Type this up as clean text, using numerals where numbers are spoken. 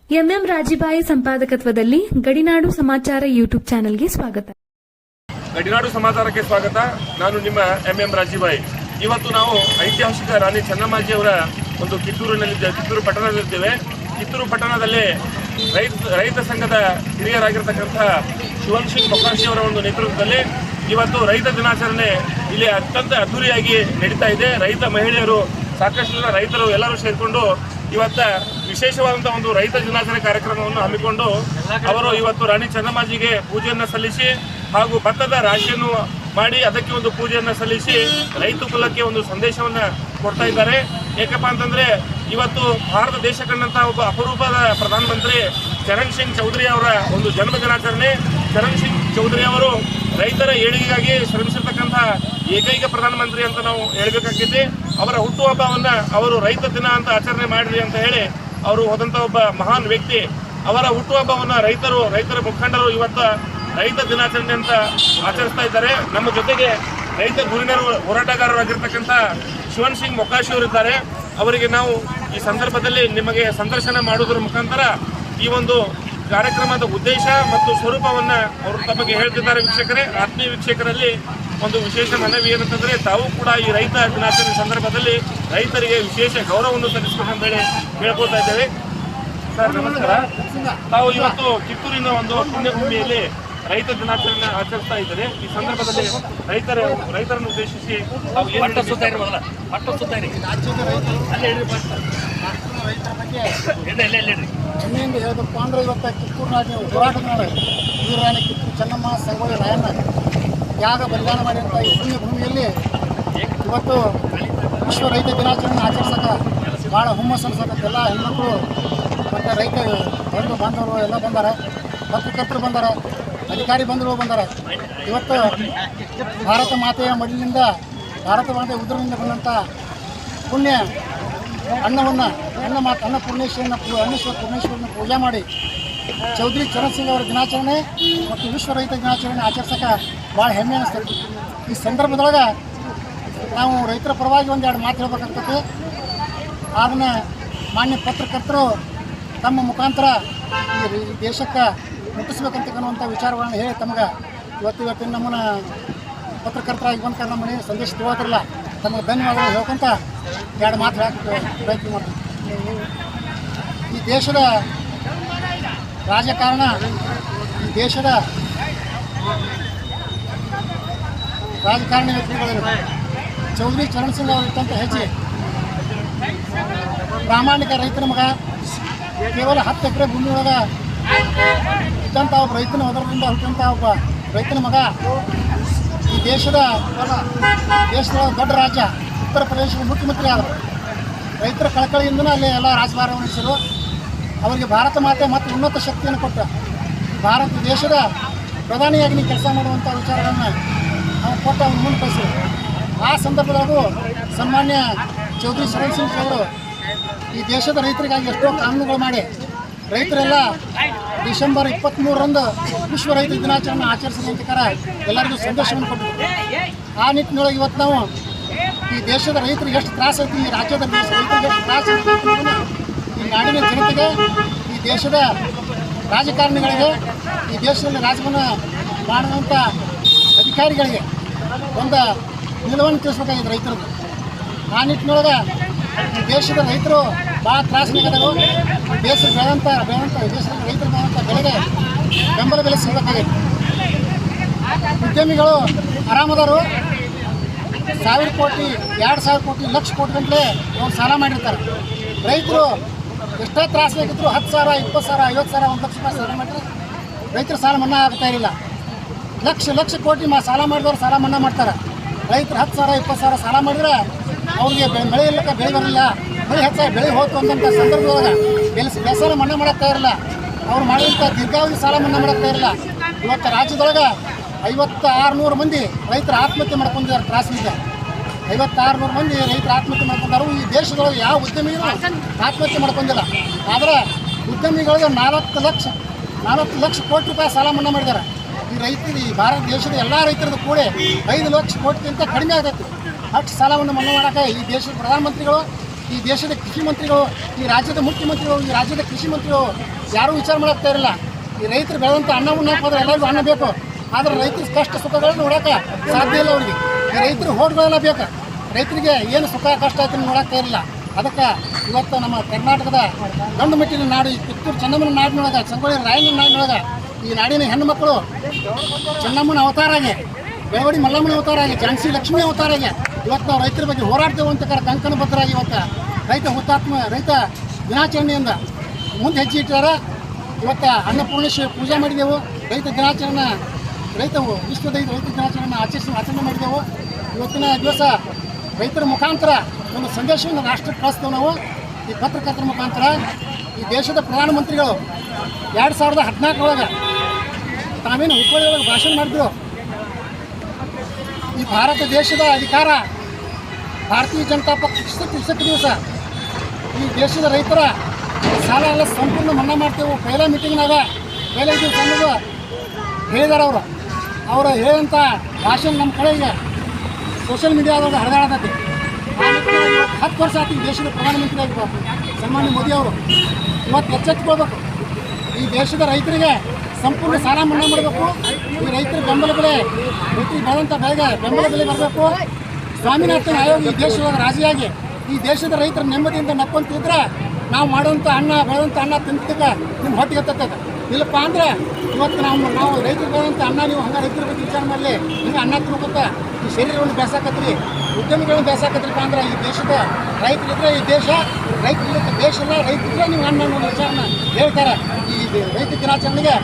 MM ರಾಜಿಬಾಯಿ ಸಂಪಾದಕತ್ವದಲ್ಲಿ ಗಡಿನಾಡು ಸಮಾಚಾರ YouTube ಚಾನೆಲ್ಗೆ ಸ್ವಾಗತ. ಗಡಿನಾಡು ಸಮಾಚಾರಕ್ಕೆ ಸ್ವಾಗತ. ನಾನು ನಿಮ್ಮ ಎಂಎಂ ರಾಜಿಬಾಯಿ. ಇವತ್ತು ನಾವು ಐತಿಹಾಸಿಕ ರಾಣಿ ಚೆನ್ನಮ್ಮಾಜಿಯವರ ಒಂದು ಕಿತ್ತೂರು ಪಟ್ಟಣದಲ್ಲಿದ್ದೇವೆ. ಕಿತ್ತೂರು ಪಟ್ಟಣದಲ್ಲಿ ರೈತ ಸಂಘದ ಹಿರಿಯರಾಗಿರ್ತಕ್ಕಂಥ ಶಿವನ್ ಸಿಂಗ್ ಮೊಕಾಶಿ ಅವರ ಒಂದು ನೇತೃತ್ವದಲ್ಲಿ ಇವತ್ತು ರೈತ ದಿನಾಚರಣೆ ಇಲ್ಲಿ ಅತ್ಯಂತ ಅದ್ದೂರಿಯಾಗಿ ನಡೀತಾ ಇದೆ. ರೈತ ಮಹಿಳೆಯರು, ಸಾಕಷ್ಟು ಜನ ರೈತರು ಎಲ್ಲರೂ ಸೇರಿಕೊಂಡು ಇವತ್ತ ವಿಶೇಷವಾದಂಥ ಒಂದು ರೈತ ದಿನಾಚರಣೆ ಕಾರ್ಯಕ್ರಮವನ್ನು ಹಮ್ಮಿಕೊಂಡು ಅವರು ಇವತ್ತು ರಾಣಿ ಚೆನ್ನಮ್ಮಾಜಿಗೆ ಪೂಜೆಯನ್ನು ಸಲ್ಲಿಸಿ ಹಾಗೂ ಭತ್ತದ ರಾಶಿಯನ್ನು ಮಾಡಿ ಅದಕ್ಕೆ ಒಂದು ಪೂಜೆಯನ್ನು ಸಲ್ಲಿಸಿ ರೈತ ಕುಲಕ್ಕೆ ಒಂದು ಸಂದೇಶವನ್ನು ಕೊಡ್ತಾ ಇದ್ದಾರೆ. ಏಕಪ್ಪ ಅಂತಂದರೆ ಇವತ್ತು ಭಾರತ ದೇಶ ಕಂಡಂಥ ಒಬ್ಬ ಅಪರೂಪದ ಪ್ರಧಾನಮಂತ್ರಿ ಚರಣ್ ಸಿಂಗ್ ಚೌಧರಿ ಅವರ ಒಂದು ಜನ್ಮ ದಿನಾಚರಣೆ. ಚರಣ್ ಸಿಂಗ್ ಚೌಧರಿ ಅವರು ರೈತರ ಏಳಿಗೆಗಾಗಿ ಶ್ರಮಿಸಿರ್ತಕ್ಕಂಥ ಏಕೈಕ ಪ್ರಧಾನಮಂತ್ರಿ ಅಂತ ನಾವು ಹೇಳಬೇಕಾಗಿದೆ. ಅವರ ಹುಟ್ಟುಹಬ್ಬವನ್ನು ಅವರು ರೈತ ದಿನ ಅಂತ ಆಚರಣೆ ಮಾಡಿರಿ ಅಂತ ಹೇಳಿ ಅವರು ಹೋದಂಥ ಒಬ್ಬ ಮಹಾನ್ ವ್ಯಕ್ತಿ. ಅವರ ಹುಟ್ಟುಹಬ್ಬವನ್ನು ರೈತರ ಮುಖಂಡರು ಇವತ್ತು ರೈತ ದಿನಾಚರಣೆ ಅಂತ ಆಚರಿಸ್ತಾ ಇದ್ದಾರೆ. ನಮ್ಮ ಜೊತೆಗೆ ರೈತ ಧುರೀಣ ಹೋರಾಟಗಾರರಾಗಿರ್ತಕ್ಕಂಥ ಶಿವನ್ ಸಿಂಗ್ ಮೊಕಾಶಿ ಅವರಿದ್ದಾರೆ. ಅವರಿಗೆ ನಾವು ಈ ಸಂದರ್ಭದಲ್ಲಿ ನಿಮಗೆ ಸಂದರ್ಶನ ಮಾಡುವುದರ ಮುಖಾಂತರ ಈ ಒಂದು ಕಾರ್ಯಕ್ರಮದ ಉದ್ದೇಶ ಮತ್ತು ಸ್ವರೂಪವನ್ನು ಅವರು ತಮಗೆ ಹೇಳ್ತಿದ್ದಾರೆ. ವೀಕ್ಷಕರೇ, ಆತ್ಮೀಯ ವೀಕ್ಷಕರಲ್ಲಿ ಒಂದು ವಿಶೇಷ ಮನವಿ ಏನಂತಂದರೆ ತಾವು ಕೂಡ ಈ ರೈತ ದಿನಾಚರಣೆ ಸಂದರ್ಭದಲ್ಲಿ ರೈತರಿಗೆ ವಿಶೇಷ ಗೌರವವನ್ನು ಸಲ್ಲಿಸಬೇಕಂತೇಳಿ ಹೇಳ್ಕೊಳ್ತಾ ಇದ್ದೇವೆ. ಸರ್ ನಮಸ್ಕಾರ. ತಾವು ಇವತ್ತು ಕಿತ್ತೂರಿನ ಒಂದು ಪುಣ್ಯಭೂಮಿಯಲ್ಲಿ ರೈತ ದಿನಾಚರಣೆ ಆಚರಿಸ್ತಾ ಇದ್ದಾರೆ. ಈ ಸಂದರ್ಭದಲ್ಲಿ ರೈತರನ್ನು ಉದ್ದೇಶಿಸಿ ತಾವು ಏನು ರಾಜ್ಯದ ರೈತರ ಬಗ್ಗೆ ಹೆಮ್ಮೆಯಿಂದ ಹೇಳಬೇಕು ಅಂದರೆ ಇವತ್ತು ಕಿತ್ತೂರಿನ ಹೋರಾಟದ ವೀರಾಣಿ ಕಿತ್ತೂರು ಚೆನ್ನಮ್ಮ ಸಂಗೊಳ್ಳಿ ರಾಯಣ್ಣ ತ್ಯಾಗ ಬಲಿದಾನ ಮಾಡಿದಂಥ ಈ ಪುಣ್ಯಭೂಮಿಯಲ್ಲಿ ಇವತ್ತು ವಿಶ್ವ ರೈತ ದಿನಾಚರಣೆ ಆಚರಿಸೋಕೆ ಭಾಳ ಹುಮ್ಮಸ್ಸು ಅನ್ಸಕ್ಕೆ ಎಲ್ಲ ಹೆಣ್ಮಕ್ಳು ಮತ್ತು ರೈತ ಬಂಧು ಬಾಂಧವರು ಎಲ್ಲ ಬಂದಾರೆ, ಪತ್ರಕರ್ತರು ಬಂದಾರೆ, ಅಧಿಕಾರಿ ಬಂಧುಗಳು ಬಂದಾರೆ. ಇವತ್ತು ಭಾರತ ಮಾತೆಯ ಮಡಿಲಿಂದ ಭಾರತ ಮಾತೆಯ ಉದರದಿಂದ ಬಂದಂಥ ಪುಣ್ಯ ಅನ್ನಪೂರ್ಣೇಶ್ವರನ ಪೂಜೆ ಮಾಡಿ ಚೌಧರಿ ಚರಣ್ ಸಿಂಗ್ ಅವರ ದಿನಾಚರಣೆ ಮತ್ತು ವಿಶ್ವ ರೈತ ದಿನಾಚರಣೆ ಆಚರಿಸೋಕೆ ಭಾಳ ಹೆಮ್ಮೆ ಅನಿಸ್ತದೆ. ಈ ಸಂದರ್ಭದೊಳಗೆ ನಾವು ರೈತರ ಪರವಾಗಿ ಒಂದೆರಡು ಮಾತು ಹೇಳ್ಬೇಕಾಗ್ತದೆ. ಅದನ್ನು ಮಾನ್ಯ ಪತ್ರಕರ್ತರು ತಮ್ಮ ಮುಖಾಂತರ ಈ ದೇಶಕ್ಕೆ ಮುಟ್ಟಿಸ್ಬೇಕಂತಕ್ಕನ್ನುವಂಥ ವಿಚಾರಗಳನ್ನು ಹೇಳಿ ತಮಗೆ ಇವತ್ತಿನ ನಮ್ಮನ್ನ ಪತ್ರಕರ್ತರಾಗಿ ಬಂದ ಕಾರಣ ಮನೆ ಸಂದೇಶ ತಗೋತಿರಲ್ಲ, ತಮಗೆ ಧನ್ಯವಾದಗಳು ಹೇಳ್ಕೊಂತ ಎರಡು ಮಾತು ಹೇಳಕ್ಕೆ ಪ್ರಯತ್ನ ಮಾಡ್ತೀವಿ. ಈ ದೇಶದ ರಾಜಕಾರಣ, ಈ ದೇಶದ ರಾಜಕಾರಣಿ ವ್ಯಕ್ತಿಗಳು ಚೌಧರಿ ಚರಣ್ ಸಿಂಗ್ ಅವರು ಇಟ್ಟಂತ ಹೆಚ್ಚಿಗೆ ಪ್ರಾಮಾಣಿಕ ರೈತನ ಮಗ, ಕೇವಲ 10 ಎಕರೆ ಭೂಮಿ ಒಳಗೆ ಇದ್ದಂಥ ಒಬ್ಬ ರೈತನ ಹೊದರದಿಂದ ಹುಟ್ಟಂಥ ಒಬ್ಬ ರೈತನ ಮಗ. ಈ ದೇಶದ ದೊಡ್ಡ ರಾಜ್ಯ ಉತ್ತರ ಪ್ರದೇಶದ ಮುಖ್ಯಮಂತ್ರಿ ಆದರು. ರೈತರ ಕಳಕಳಿಯಿಂದಲೂ ಅಲ್ಲಿ ಎಲ್ಲ ರಾಜಭಾರ ವಹಿಸಿದರು. ಅವರಿಗೆ ಭಾರತ ಮಾತೆ ಮತ್ತು ಉನ್ನತ ಶಕ್ತಿಯನ್ನು ಕೊಟ್ಟ ಭಾರತ ದೇಶದ ಪ್ರಧಾನಿಯಾಗಿ ನೀವು ಕೆಲಸ ಮಾಡುವಂಥ ವಿಚಾರಗಳನ್ನು ನಾವು ಕೊಟ್ಟು ಅವ್ರು ಮುಂದುವರಿಸಿದ್ರು. ಆ ಸಂದರ್ಭದಾಗೂ ಸನ್ಮಾನ್ಯ ಚೌಧರಿ ಚರಣ್ ಸಿಂಗ್ ಅವರು ಈ ದೇಶದ ರೈತರಿಗಾಗಿ ಎಷ್ಟೋ ಕಾನೂನುಗಳು ಮಾಡಿ ರೈತರೆಲ್ಲ ಡಿಸೆಂಬರ್ 23ರಂದು ವಿಶ್ವ ರೈತ ದಿನಾಚರಣೆ ಆಚರಿಸುವಂತಕಾರ ಎಲ್ಲರಿಗೂ ಸಂದೇಶವನ್ನು ಕೊಟ್ಟಿದ್ರು. ಆ ನಿಟ್ಟಿನೊಳಗೆ ಇವತ್ತು ನಾವು ಈ ದೇಶದ ರೈತರಿಗೆ ಎಷ್ಟು ತ್ರಾಸ ಐತಿ, ಈ ರಾಜ್ಯದ ರೈತರಿಗೆ ಎಷ್ಟು ತ್ರಾಸ ಐತಿ, ಈ ನಾಡಿನ ಜನತೆಗೆ, ಈ ದೇಶದ ರಾಜಕಾರಣಿಗಳಿಗೆ, ಈ ದೇಶದಲ್ಲಿ ರಾಜವನ್ನು ಮಾಡುವಂಥ ಅಧಿಕಾರಿಗಳಿಗೆ ಒಂದು ನಿಲುವನ್ನು ತಿಳಿಸ್ಬೇಕಾಗಿದೆ ರೈತರದ್ದು. ಆ ನಿಟ್ಟಿನೊಳಗೆ ಈ ದೇಶದ ರೈತರು ಭಾಳ ತ್ರಾಸನಾಗದರು. ದೇಶದ ದೇಶದ ರೈತರು ಬೆಳೆದಂಥ ಬೆಳೆಗೆ ಬೆಂಬಲ ಬೆಲೆ ಸಿಗಬೇಕಾಗಿದೆ. ಉದ್ಯಮಿಗಳು ಆರಾಮದಾರು 1000 ಕೋಟಿ, 2000 ಕೋಟಿ, ಲಕ್ಷ ಕೋಟಿ ಗಂಟಲೆ ಅವ್ರು ಸಾಲ ಮಾಡಿರ್ತಾರೆ. ರೈತರು ಎಷ್ಟೇ ತ್ರಾಸನಾಗಿದ್ರು 10,000, 20,000, 50,000, 1 ಲಕ್ಷ ರೂಪಾಯಿ ಸಾಲ ಮಾಡಿದ್ರೆ ರೈತರ ಸಾಲ ಮನ್ನಾ ಆಗ್ತಾ ಇರಲಿಲ್ಲ. ಲಕ್ಷ ಕೋಟಿ ಸಾಲ ಮಾಡಿದವರು ಸಾಲ ಮನ್ನಾ ಮಾಡ್ತಾರೆ. ರೈತರು 10,000, 20,000 ಸಾಲ ಮಾಡಿದ್ರೆ ಅವ್ರಿಗೆ ಬೆಳೆ ಇಲ್ಲಕ್ಕೆ ಬೆಳೆ ಬರಲಿಲ್ಲ, ಬೆಳೆ ಹೆಚ್ಚಾಗಿ ಬೆಳೆ ಹೋಯ್ತು ಅಂದಂಥ ಸಂದರ್ಭದೊಳಗೆ ಬೆಳೆಸಾಲ ಮನ್ನಾ ಮಾಡೋಕ್ತಾ ಇರಲ್ಲ. ಅವ್ರು ಮಾಡಿದಂಥ ದೀರ್ಘಾವಧಿ ಸಾಲ ಮನ್ನಾ ಮಾಡೋಕ್ತಾ ಇರಲ್ಲ. ಇವತ್ತು ರಾಜ್ಯದೊಳಗೆ 5,600 ಮಂದಿ ರೈತರು ಆತ್ಮಹತ್ಯೆ ಮಾಡ್ಕೊಂಡಿದ್ದಾರೆ. ತ್ರಾಸಿನಿಂದ 5,600 ಮಂದಿ ರೈತರು ಆತ್ಮಹತ್ಯೆ ಮಾಡ್ಕೊಂಡಾರು. ಈ ದೇಶದೊಳಗೆ ಯಾವ ಉದ್ಯಮಿಗೂ ಆತ್ಮಹತ್ಯೆ ಮಾಡ್ಕೊಂಡಿಲ್ಲ. ಆದರೆ ಉದ್ಯಮಿಗಳಿಗೆ 4 ಲಕ್ಷ ಕೋಟಿ ರೂಪಾಯಿ ಸಾಲ ಮನ್ನಾ ಮಾಡಿದ್ದಾರೆ. ಈ ಭಾರತ ದೇಶದ ಎಲ್ಲ ರೈತರದ್ದು ಕೂಡ 5 ಲಕ್ಷ ಕೋಟಿಗಿಂತ ಕಡಿಮೆ ಆಗೈತಿ. ಅಷ್ಟು ಸಾಲವನ್ನು ಮನ್ನಾ ಮಾಡೋಕೆ ಈ ದೇಶದ ಪ್ರಧಾನಮಂತ್ರಿಗಳು ಈ ದೇಶದ ಕೃಷಿ ಮಂತ್ರಿಗಳು, ಈ ರಾಜ್ಯದ ಮುಖ್ಯಮಂತ್ರಿಗಳು, ಈ ರಾಜ್ಯದ ಕೃಷಿ ಮಂತ್ರಿಗಳು ಯಾರೂ ವಿಚಾರ ಮಾಡಾಕ್ತಾ ಇರಲಿಲ್ಲ. ಈ ರೈತರು ಬೆಳೆದಂಥ ಅನ್ನವನ್ನು ಹಾಕೋದ್ರೆ ಎಲ್ಲರಿಗೂ ಅನ್ನ ಬೇಕು, ಆದರೆ ರೈತರ ಕಷ್ಟ ಸುಖಗಳನ್ನ ನೋಡೋಕೆ ಸಾಧ್ಯ ಇಲ್ಲ ಅವ್ರಿಗೆ. ಈ ರೈತರು ಹೋಟ್ಗಳೆಲ್ಲ ಬೇಕು, ರೈತರಿಗೆ ಏನು ಸುಖ ಕಷ್ಟ ಆಯ್ತು ನೋಡೋಕ್ತಾ ಇರಲಿಲ್ಲ. ಅದಕ್ಕೆ ಇವತ್ತು ನಮ್ಮ ಕರ್ನಾಟಕದ ಗಂಡು ಮೆಟ್ಟಿನ ನಾಡು, ಈ ಕಿತ್ತೂರು ಚೆನ್ನಮ್ಮನ ನಾಡಿನೊಳಗೆ, ಸಂಗೊಳ್ಳಿ ರಾಯಣ್ಣನ ನಾಡಿನೊಳಗೆ ಈ ನಾಡಿನ ಹೆಣ್ಣು ಮಕ್ಕಳು ಚೆನ್ನಮ್ಮನ ಅವತಾರಾಗಿ, ಬೆಳವಡಿ ಮಲ್ಲಮ್ಮನ ಅವತಾರಾಗಿ, ಝಾನ್ಸಿ ಲಕ್ಷ್ಮಿ ಅವತಾರಾಗಿ ಇವತ್ತು ನಾವು ರೈತರ ಬಗ್ಗೆ ಹೋರಾಡ್ತೇವೆ ಅಂತ ಕಂಕಣ ಬದ್ಧರಾಗಿ ಇವತ್ತು ರೈತ ದಿನಾಚರಣೆಯಿಂದ ಮುಂದೆ ಹೆಜ್ಜೆ ಇಟ್ಟಾರ. ಇವತ್ತು ಅನ್ನಪೂರ್ಣೇಶ್ವರಿ ಪೂಜೆ ಮಾಡಿದೆವು, ರೈತ ದಿನಾಚರಣೆ ವಿಶ್ವದ ರೈತ ದಿನಾಚರಣೆ ಆಚರಣೆ ಮಾಡಿದೆವು. ಇವತ್ತಿನ ದಿವಸ ರೈತರ ಮುಖಾಂತರ ಒಂದು ಸಂದೇಶವನ್ನು ರಾಷ್ಟ್ರಕ್ಕೆ ಕಳಿಸ್ತೇವೆ ನಾವು ಈ ಪತ್ರಕರ್ತರ ಮುಖಾಂತರ. ಈ ದೇಶದ ಪ್ರಧಾನಮಂತ್ರಿಗಳು 2014 ತಾವೇನು ಹುಬ್ಬಳ್ಳಿಯೊಳಗೆ ಭಾಷಣ ಮಾಡಿದ್ರು, ಈ ಭಾರತ ದೇಶದ ಅಧಿಕಾರ ಭಾರತೀಯ ಜನತಾ ಪಕ್ಷ 20 ದಿವಸ ಈ ದೇಶದ ರೈತರ ಸಾಲ ಎಲ್ಲ ಸಂಪೂರ್ಣ ಮನ್ನಾ ಮಾಡ್ತೇವೆ. ಪೈಲ ಮೀಟಿಂಗ್ನಾಗ ಪೈಲ ದಿವಸ ಅನ್ನೋದು ಹೇಳಿದಾರೆ ಅವರು ಹೇಳಿದಂಥ ಭಾಷಣ ನಮ್ಮ ಕಡೆಗೆ ಸೋಷಿಯಲ್ ಮೀಡಿಯಾದೊಳಗೆ ಹರಿದಾಡತೈತಿ. 10 ವರ್ಷ ಆಯ್ತು ಈ ದೇಶದ ಪ್ರಧಾನಮಂತ್ರಿ ಆಗಿರ್ಬೇಕು ಸನ್ಮಾನ್ಯ ಮೋದಿ ಅವರು. ಇವತ್ತು ಎಚ್ಚೆತ್ತುಕೊಳ್ಬೇಕು, ಈ ದೇಶದ ರೈತರಿಗೆ ಸಂಪೂರ್ಣ ಸಾಲ ಮನ್ನಾ ಮಾಡಬೇಕು. ಈ ರೈತರ ಬೆಂಬಲ ಬೆಲೆ, ರೈತರಿಗೆ ಬೆಳೆದಂಥ ಬೆಳೆಗೆ ಬೆಂಬಲ ಬೆಲೆ ಬರಬೇಕು. ಸ್ವಾಮಿನಾಥನ್ ಆಯೋಗ ಈ ದೇಶದ ರಾಜಿಯಾಗಿ ಈ ದೇಶದ ರೈತರ ನೆಮ್ಮದಿಯಿಂದ ನಕ್ಕೊಂತಿದ್ರೆ ನಾವು ಮಾಡುವಂಥ ಬೆಳೆದಂಥ ಅನ್ನ ತಿಂತಕ್ಕೆ ನಿಮ್ಮ ಹೊಟ್ಟಿಗೆ ಹತ್ತೈತೆ. ಇಲ್ಲಪ್ಪ ಅಂದ್ರೆ ಇವತ್ತು ನಾವು ರೈತರು ಬೆಳೆದಂಥ ಅನ್ನ ನೀವು ಹಂಗೆ ರೈತರ ಬಗ್ಗೆ ವಿಚಾರ ಮಾಡಲಿ, ಹಿಂಗೆ ಅನ್ನ ತಿನ್ಬೇಕ, ಈ ಶರೀರವನ್ನು ಬೇಸಾಕತ್ರಿ, ಉದ್ಯಮಿಗಳನ್ನು ಬೇಸಾಕತ್ರಿಪ್ಪ ಅಂದ್ರೆ ಈ ದೇಶದ ರೈತರಿದ್ರೆ ಈ ದೇಶ, ರೈತರಿಲ್ಲದ ದೇಶ ಇಲ್ಲ, ರೈತರಿದ್ರೆ ನೀವು ಅನ್ನ ಅನ್ನೋ ವಿಚಾರನ ಹೇಳ್ತಾರೆ ಈ ರೈತ ದಿನಾಚರಣೆಗೆ.